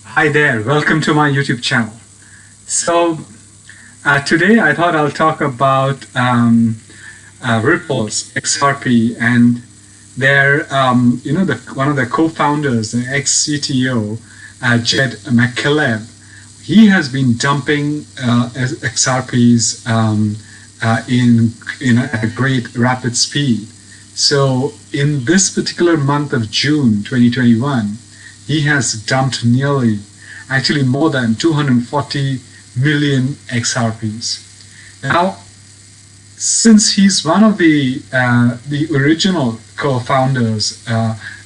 Hi there, welcome to my YouTube channel. So today I thought I'll talk about Ripple's XRP and their, one of the co-founders, the ex-CTO, Jed McCaleb. He has been dumping XRPs at a great rapid speed. So in this particular month of June 2021, he has dumped actually more than 240 million XRPs. Now, since he's one of the original co-founders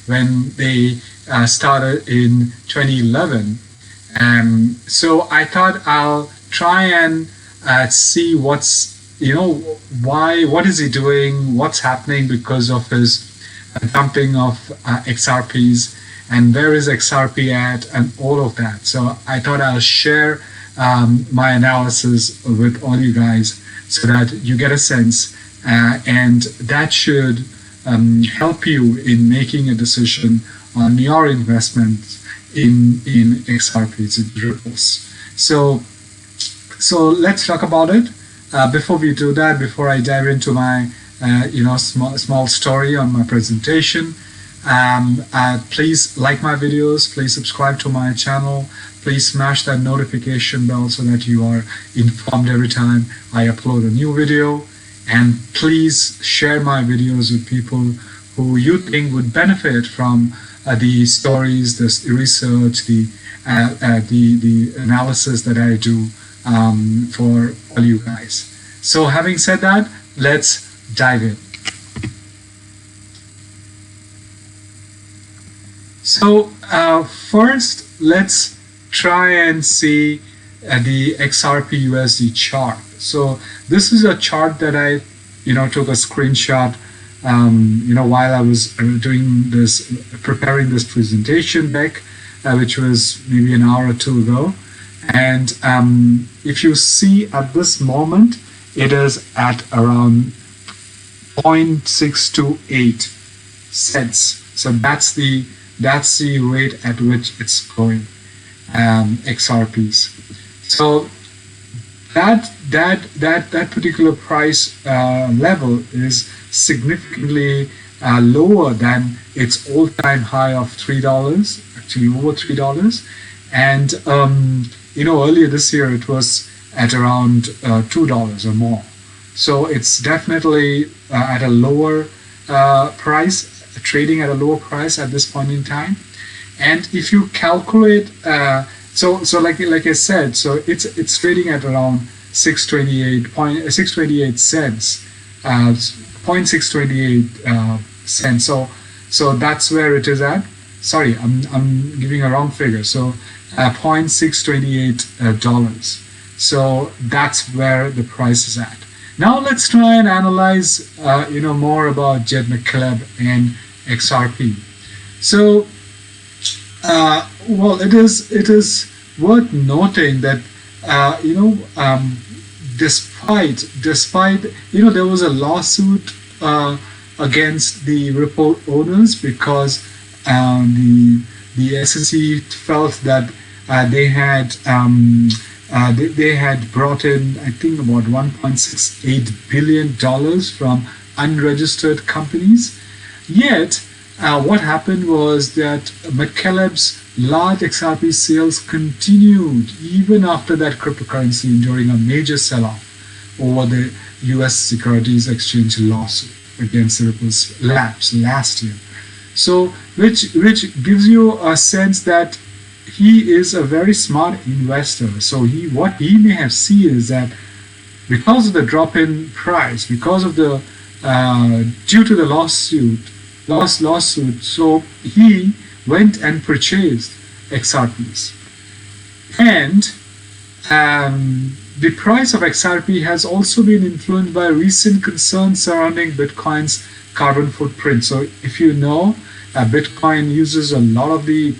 when they started in 2011, so I thought I'll try and see what is he doing, what's happening because of his dumping of XRPs, and where is XRP at, and all of that. So I thought I'll share my analysis with all you guys so that you get a sense, and that should help you in making a decision on your investment in XRPs, in Ripples. So let's talk about it. Before we do that, before I dive into my small story on my presentation, please like my videos, please subscribe to my channel, please smash that notification bell so that you are informed every time I upload a new video, and please share my videos with people who you think would benefit from the stories, the research, the analysis that I do for all you guys. So having said that, let's dive in. So first, let's try and see the XRPUSD chart. So this is a chart that I, took a screenshot, while I was preparing this presentation deck, which was maybe an hour or two ago. And if you see at this moment, it is at around 0.628 cents. So that's the rate at which it's going, XRPs. So that particular price level is significantly lower than its all-time high of $3, actually over $3. And earlier this year it was at around $2 or more. So it's definitely at a lower price, trading at a lower price at this point in time. And if you calculate, so like I said, so it's trading at around 628 cents, 0.628 cents. So that's where it is at. Sorry, I'm giving a wrong figure. So $0.628. So that's where the price is at. Now let's try and analyze, more about Jed McCaleb and XRP. So, well, it is worth noting that despite there was a lawsuit against the Ripple owners because the SEC felt that they had brought in, I think, about $1.68 billion from unregistered companies. Yet, what happened was that McCaleb's large XRP sales continued even after that cryptocurrency during a major sell-off over the U.S. Securities Exchange lawsuit against the Ripple's Labs last year. So, which gives you a sense that he is a very smart investor. So what he may have seen is that because of the drop in price, because of the due to the lawsuit, so he went and purchased XRPs, and the price of XRP has also been influenced by recent concerns surrounding Bitcoin's carbon footprint. So if you know, Bitcoin uses a lot of the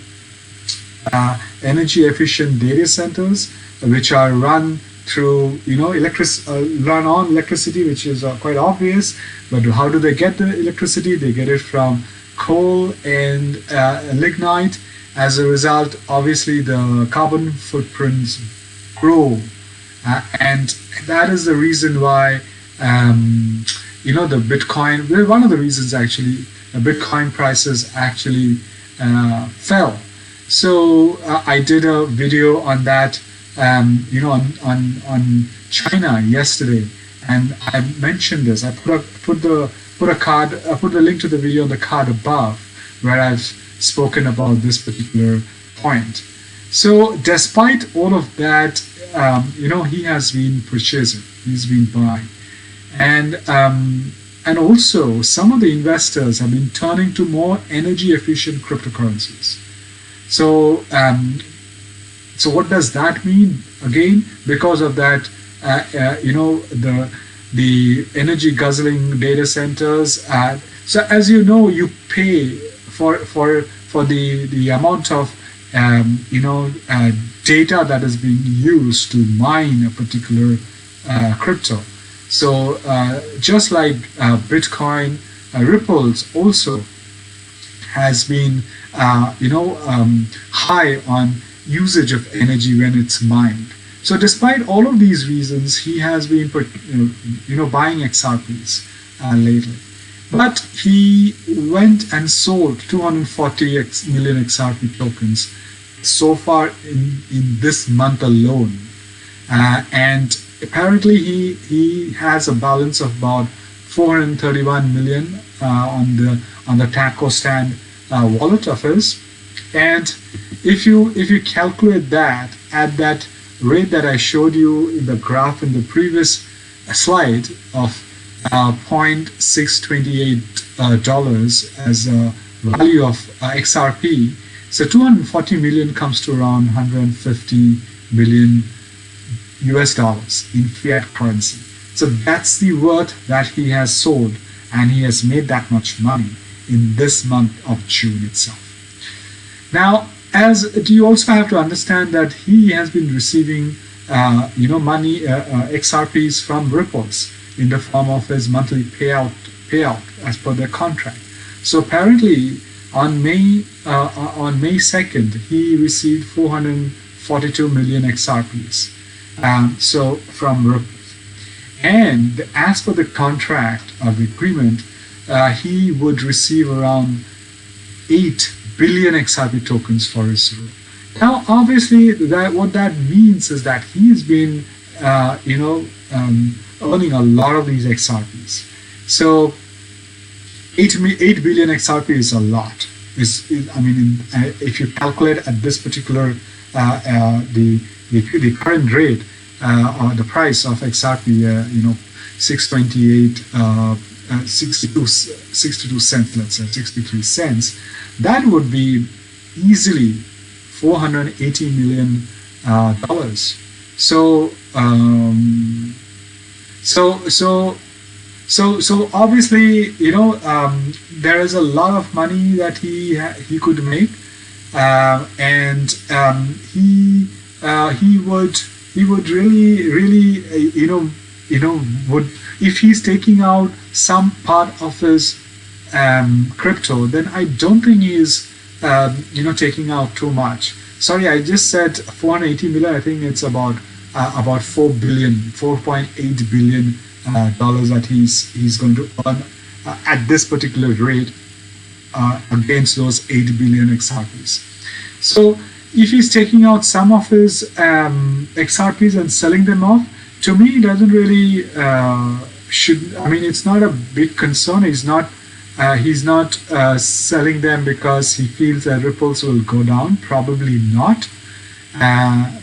energy efficient data centers which are run through run on electricity, which is quite obvious. But how do they get the electricity? They get it from coal and lignite, As a result, obviously the carbon footprints grow, and that is the reason why the Bitcoin. Well, one of the reasons actually, Bitcoin prices actually fell. So I did a video on that, on China yesterday, and I mentioned this. I put the link to the video on the card above, where I've spoken about this particular point. So despite all of that, he has been purchasing, he's been buying, and also some of the investors have been turning to more energy efficient cryptocurrencies. So so what does that mean? Again, because of that, the energy guzzling data centers. So as you know, you pay for the amount of data that is being used to mine a particular crypto. So just like Bitcoin, Ripples also has been high on usage of energy when it's mined. So despite all of these reasons, he has been buying XRPs lately. But he went and sold 240 million XRP tokens so far in this month alone, and apparently he has a balance of about 431 million on the taco stand wallet of his. And if you calculate that at that rate that I showed you in the graph in the previous slide of $0.628 as a value of XRP, so 240 million comes to around 150 million US dollars in fiat currency. So that's the worth that he has sold, and he has made that much money in this month of June itself. Now, do you also have to understand that he has been receiving money, XRPs from Ripples in the form of his monthly payout as per their contract. So apparently on May 2nd, he received 442 million XRPs. So from Ripples, and as per the contract of the agreement, he would receive around 8 billion XRP tokens for his role. Now, obviously, what that means is that he's been, earning a lot of these XRPs. So, 8 billion XRP is a lot. If you calculate at this particular the current rate or the price of XRP, 628. 62 cents, let's say 63 cents, that would be easily $480 million. So obviously, there is a lot of money that he could make, and he would really would, if he's taking out some part of his crypto, then I don't think he's taking out too much. Sorry, I just said 480 million. I think it's about 4.8 billion dollars that he's going to earn at this particular rate against those 8 billion XRPs. So if he's taking out some of his XRPs and selling them off, to me, it doesn't really it's not a big concern. He's not selling them because he feels that Ripples will go down. Probably not.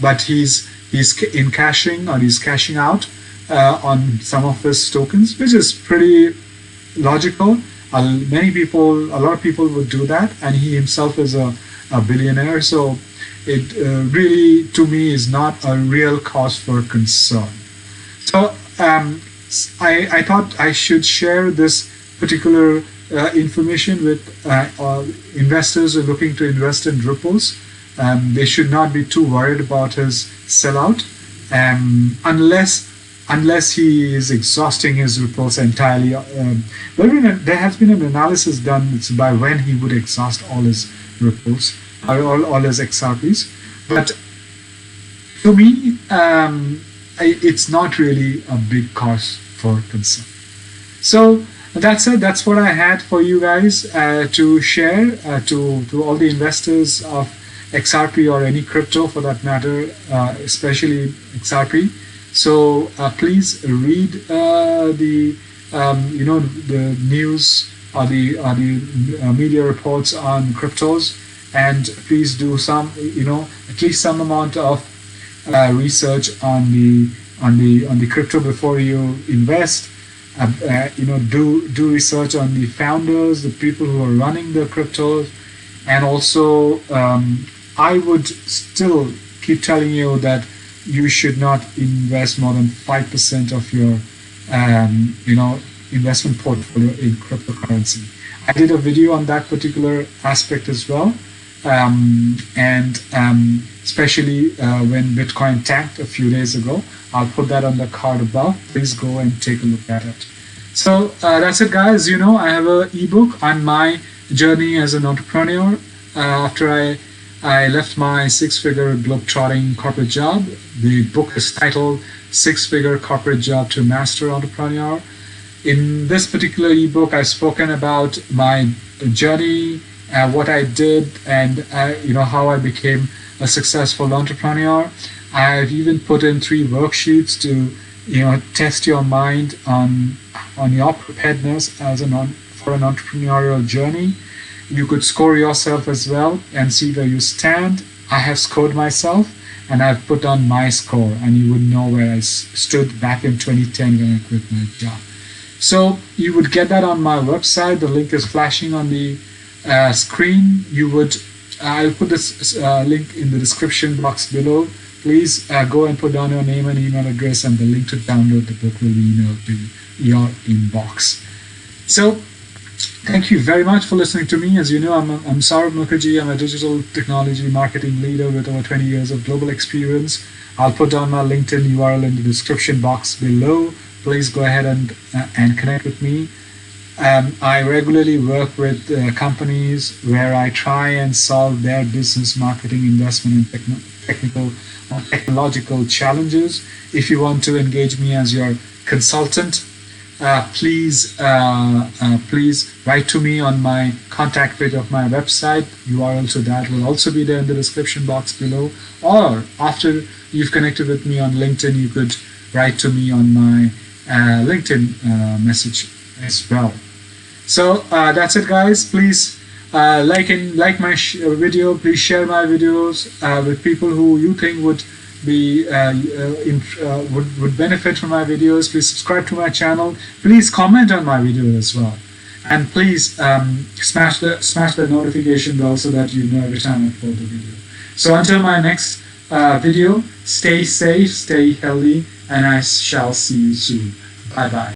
But he's cashing out on some of his tokens, which is pretty logical. A lot of people would do that, and he himself is a billionaire. So it really, to me, is not a real cause for concern. So I thought I should share this particular information with investors who are looking to invest in Ripples. They should not be too worried about his sellout, unless he is exhausting his Ripples entirely. There has been an analysis done by when he would exhaust all his Ripples. all as XRPs. But to me, it's not really a big cause for concern. So that's it. That's what I had for you guys to share to all the investors of XRP or any crypto for that matter, especially XRP. So please read the the news or the media reports on cryptos, and please do some at least some amount of research on the crypto before you invest. Do research on the founders, the people who are running the cryptos, and also I would still keep telling you that you should not invest more than 5% of your investment portfolio in cryptocurrency. I did a video on that particular aspect as well, and especially when Bitcoin tanked a few days ago. I'll put that on the card above. Please go and take a look at it. So that's it, guys. I have an ebook on my journey as an entrepreneur. After I left my six-figure globe-trotting corporate job, the book is titled Six-Figure Corporate Job to Master Entrepreneur. In this particular ebook, I've spoken about my journey, what I did, and how I became a successful entrepreneur. I've even put in 3 worksheets to test your mind on your preparedness for an entrepreneurial journey. You could score yourself as well and see where you stand. I have scored myself and I've put on my score, and you would know where I stood back in 2010 when I quit my job. So you would get that on my website. The link is flashing on the screen. I'll put this link in the description box below. Please go and put down your name and email address, and the link to download the book will be emailed to your inbox. So thank you very much for listening to me. As you know, I'm Saurav Mukherjee. I'm a digital technology marketing leader with over 20 years of global experience. I'll put down my LinkedIn URL in the description box below. Please go ahead and connect with me. I regularly work with companies where I try and solve their business, marketing, investment, and technological challenges. If you want to engage me as your consultant, please write to me on my contact page of my website. URL to that will also be there in the description box below. Or after you've connected with me on LinkedIn, you could write to me on my LinkedIn message as well. So that's it, guys. Please like my video. Please share my videos with people who you think would be would benefit from my videos. Please subscribe to my channel. Please comment on my video as well, and please smash the notification bell so that you know every time I upload the video. So until my next video, stay safe, stay healthy, and I shall see you soon. Bye bye.